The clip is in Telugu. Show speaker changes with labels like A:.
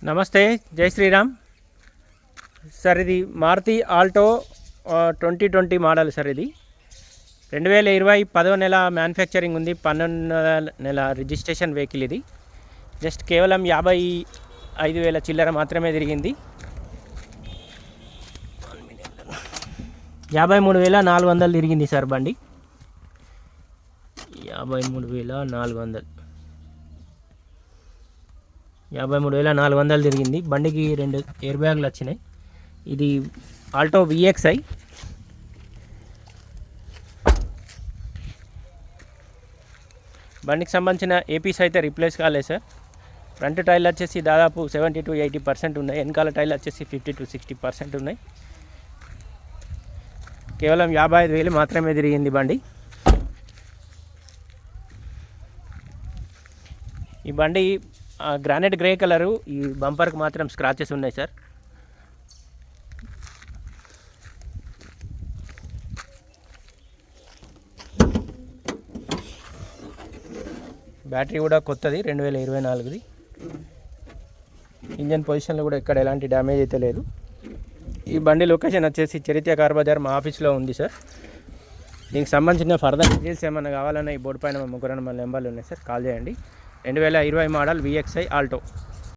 A: నమస్తే, జై శ్రీరామ్ సార్. ఇది మారుతి ఆల్టో 2020 మోడల్ సార్. ఇది 2020 10వ నెల మ్యానుఫ్యాక్చరింగ్ ఉంది, 12వ నెల రిజిస్ట్రేషన్ వెహికల్. ఇది జస్ట్ కేవలం 55,000 చిల్లర మాత్రమే తిరిగింది. 53,400 తిరిగింది సార్ బండి. 53,400 తిరిగింది. బండికి 2 ఎయిర్ బ్యాగులు వచ్చినాయి. ఇది ఆల్టో VXi. బండికి సంబంధించిన ఏపీస్ అయితే రీప్లేస్ కాలేదు సార్. ఫ్రంట్ టైర్లు వచ్చేసి దాదాపు 70 to 80% ఉన్నాయి. వెనకాల టైర్లు వచ్చేసి 50 to 60% ఉన్నాయి. కేవలం 55,000 మాత్రమే తిరిగింది బండి. ఈ బండి గ్రానైట్ గ్రే కలరు. ఈ బంపర్కి మాత్రం స్క్రాచెస్ ఉన్నాయి సార్. బ్యాటరీ కూడా కొత్తది, 2024ది. ఇంజన్ పొజిషన్లో కూడా ఇక్కడ ఎలాంటి డ్యామేజ్ అయితే లేదు. ఈ బండి లొకేషన్ వచ్చేసి చరిత్ర కార్ బజార్ మా ఆఫీస్లో ఉంది సార్. దీనికి సంబంధించిన ఫర్దర్ డీటెయిల్స్ ఏమైనా కావాలన్నా ఈ బోర్డు పైన మా ముగ్గురు నెంబర్లు ఉన్నాయి సార్, కాల్ చేయండి. 2020 మోడల్ VXi ఆల్టో.